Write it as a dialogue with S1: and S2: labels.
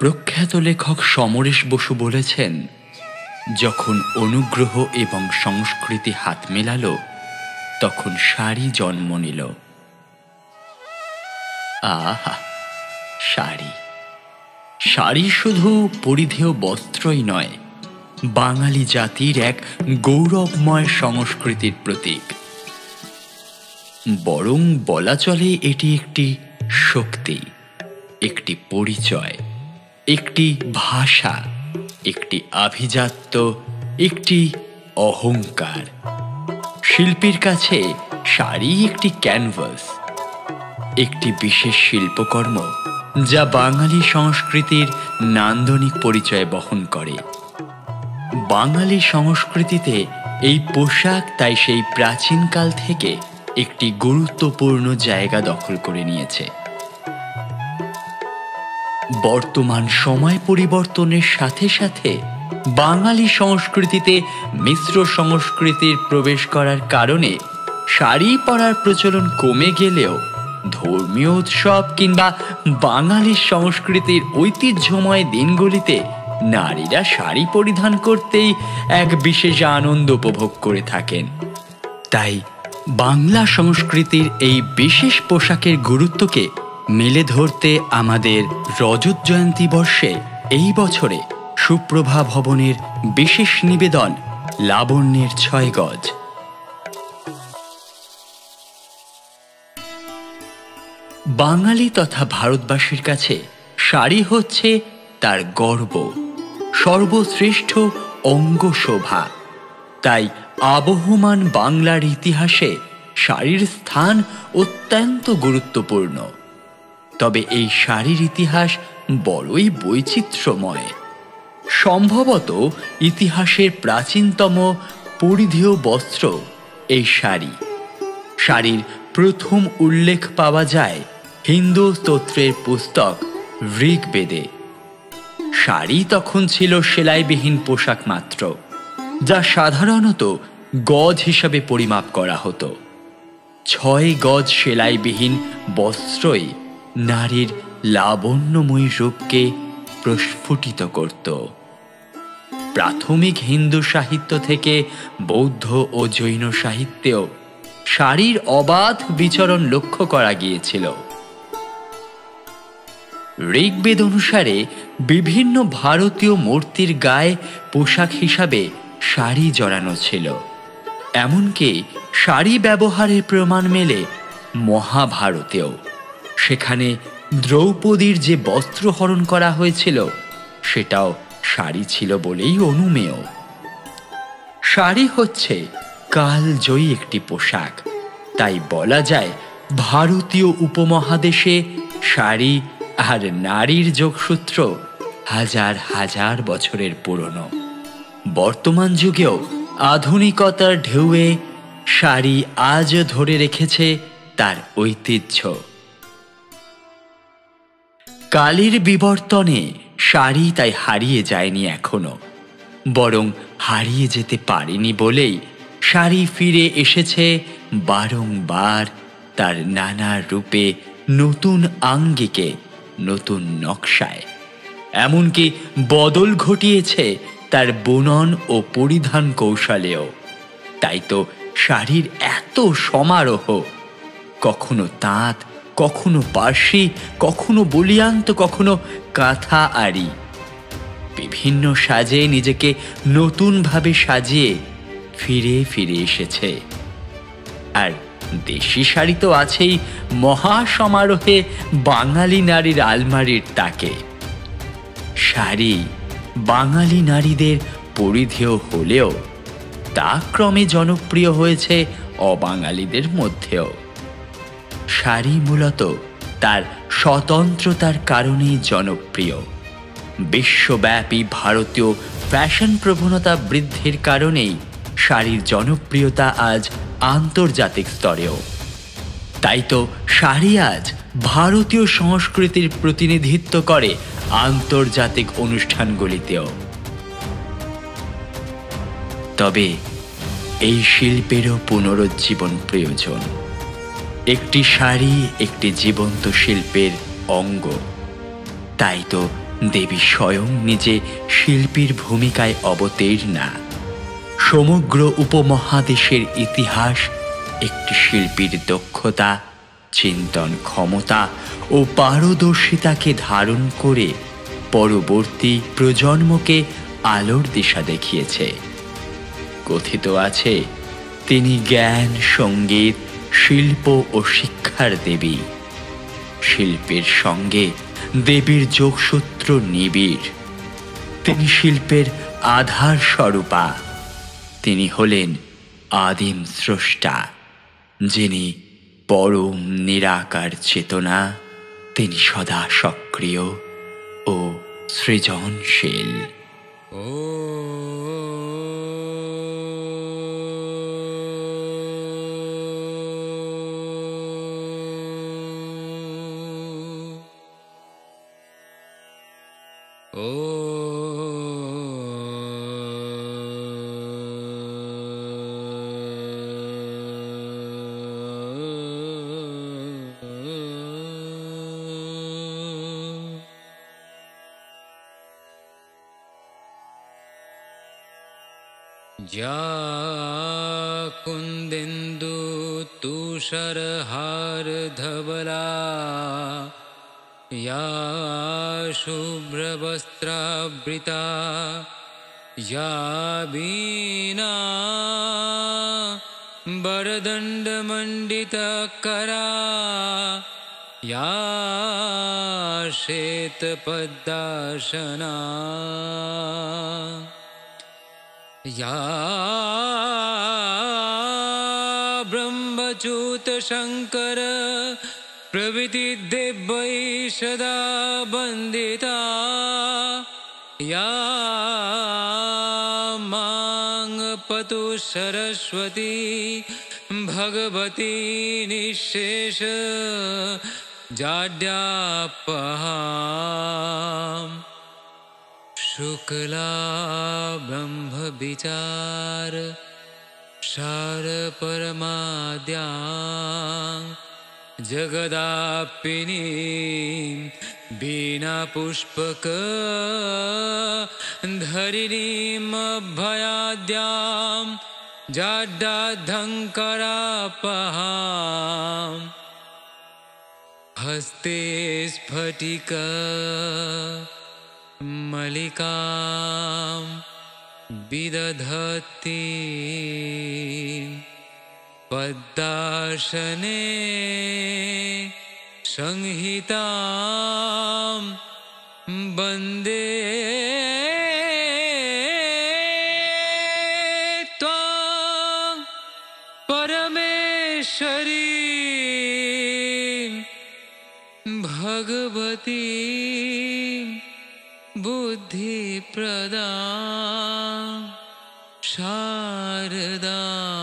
S1: প্রখ্যাত লেখক সমরেশ বসু বলেছেন, যখন অনুগ্রহ এবং সংস্কৃতি হাত মেলালো তখন শাড়ি জন্ম নিল। আহা, শাড়ি শাড়ি শুধু পরিধেয় বস্ত্রই নয়, বাঙালি জাতির এক গৌরবময় সংস্কৃতির প্রতীক। বরং বলা চলে এটি একটি শক্তি, একটি পরিচয়, একটি ভাষা, একটি আভিজাত্য, একটি অহংকার। শিল্পীর কাছে শাড়ি একটি ক্যানভাস, একটি বিশেষ শিল্পকর্ম যা বাঙালি সংস্কৃতির নান্দনিক পরিচয় বহন করে। বাঙালি সংস্কৃতিতে এই পোশাক তাই সেই প্রাচীনকাল থেকে একটি গুরুত্বপূর্ণ জায়গা দখল করে নিয়েছে। বর্তমান সময় পরিবর্তনের সাথে সাথে বাঙালি সংস্কৃতিতে মিশ্র সংস্কৃতির প্রবেশ করার কারণে শাড়ি পরার প্রচলন কমে গেলেও ধর্মীয় উৎসব কিংবা বাঙালি সংস্কৃতির ঐতিহ্যময় দিনগুলিতে নারীরা শাড়ি পরিধান করতেই এক বিশেষ আনন্দ উপভোগ করে থাকেন। তাই বাংলা সংস্কৃতির এই বিশেষ পোশাকের গুরুত্বকে মেলে ধরতে আমাদের রজত জয়ন্তী বর্ষে এই বছরে সুপ্রভা ভবনের বিশেষ নিবেদন লাবণ্যের ৬ গজ। বাঙালি তথা ভারতবাসীর কাছে শাড়ি হচ্ছে তার গর্ব, সর্বশ্রেষ্ঠ অঙ্গশোভা। তাই আবহমান বাংলার ইতিহাসে শাড়ির স্থান অত্যন্ত গুরুত্বপূর্ণ। তবে এই শাড়ির ইতিহাস বড়ই বৈচিত্র্যময়। সম্ভবত ইতিহাসের প্রাচীনতম পরিধেয় বস্ত্র এই শাড়ি। শাড়ির প্রথম উল্লেখ পাওয়া যায় হিন্দু স্তোত্রের পুস্তক ঋগ্বেদে। শাড়ি তখন ছিল সেলাইবিহীন পোশাক মাত্র, যা সাধারণত গজ হিসাবে পরিমাপ করা হতো। ৬ গজ সেলাইবিহীন বস্ত্রই নারীর লাবণ্যময়ী রূপকে প্রস্ফুটিত করত। প্রাথমিক হিন্দু সাহিত্য থেকে বৌদ্ধ ও জৈন সাহিত্যেও শাড়ির অবাধ বিচরণ লক্ষ্য করা গিয়েছিল। ঋগ্বেদ অনুসারে বিভিন্ন ভারতীয় মূর্তির গায়ে পোশাক হিসাবে শাড়ি জড়ানো ছিল। এমনকি শাড়ি ব্যবহারের প্রমাণ মেলে মহাভারতেও। সেখানে দ্রৌপদীর যে বস্ত্র হরণ করা হয়েছিল সেটাও শাড়ি ছিল বলেই অনুমেয়। শাড়ি হচ্ছে কালজয়ী একটি পোশাক। তাই বলা যায় ভারতীয় উপমহাদেশে শাড়ি আর নারীর যোগসূত্র হাজার হাজার বছরের পুরনো। বর্তমান যুগেও আধুনিকতার ঢেউয়ে শাড়ি আজও ধরে রেখেছে তার ঐতিহ্য। কালের বিবর্তনে শাড়ি তাই হারিয়ে যায়নি এখনো, বরং হারিয়ে যেতে পারেনি বলেই শাড়ি ফিরে এসেছে বারংবার তার নানা রূপে, নতুন আঙ্গিকে, নতুন নকশায়। এমনকি বদল ঘটিয়েছে তার বুনন ও পরিধান কৌশলেও। তাই তো শাড়ির এত সমারোহ, কখনো তাঁত, কখনো পার্সি, কখনো বলিয়ান্ত, কখনো কাঁথা আড়ি। বিভিন্ন সাজে নিজেকে নতুনভাবে সাজিয়ে ফিরে ফিরে এসেছে। আর দেশি শাড়ি তো আছেই মহা সমারোহে বাঙালি নারীর আলমারির তাকে। শাড়ি বাঙালি নারীদের পরিধেয় হলেও তা ক্রমে জনপ্রিয় হয়েছে অবাঙালিদের মধ্যেও। শাড়ি মূলত তার স্বতন্ত্রতার কারণেই জনপ্রিয়। বিশ্বব্যাপী ভারতীয় ফ্যাশন প্রবণতা বৃদ্ধির কারণেই শাড়ির জনপ্রিয়তা আজ আন্তর্জাতিক স্তরেও। তাই তো শাড়ি আজ ভারতীয় সংস্কৃতির প্রতিনিধিত্ব করে আন্তর্জাতিক অনুষ্ঠানগুলিতেও। তবে এই শিল্পেরও পুনরুজ্জীবন প্রয়োজন। একটি শাড়ি একটি জীবন্ত শিল্পের অঙ্গ। তাই তো দেবী স্বয়ং নিজে শিল্পীর ভূমিকায় অবতীর্ণা। সমগ্র উপমহাদেশের ইতিহাস একটি শিল্পীর দক্ষতা, চিন্তন ক্ষমতা ও পারদর্শিতাকে ধারণ করে পরবর্তী প্রজন্মকে আলোর দিশা দেখিয়েছে। কথিত আছে, তিনি জ্ঞান, সঙ্গীত, শিল্প ও শিক্ষার দেবী। শিল্পের সঙ্গে দেবীর যোগসূত্র নিবিড়। তিনি শিল্পের আধার স্বরূপা। তিনি হলেন আদিম স্রষ্টা, যিনি পরম নিরাকার চেতনা। তিনি সদা সক্রিয় ও সৃজনশীল।
S2: या कुन्देन्दु तुषारहारधवला, या शुभ्रवस्त्रावृता, या वीणा वरदण्डमण्डितकरा, या श्वेतपद्मासना, या ब्रह्मच्युत शङ्कर प्रभृति देवैः सदा वन्दिता, या माङ्गपतु सरस्वती भगवती निःशेष जाड्यापहा, शुक्ला ब्रह्म विचार सार परमाद्या, जगदापिनी बीना पुष्पक धरिणीम भयाद्यां, जाड्याधङ्करापहा, हस्ते स्फटिक मलिकां विदधति, पद्मासने संहितां वन्दे त्वां परमेश्वरी भगवती बुद्धिप्रदा शारदा।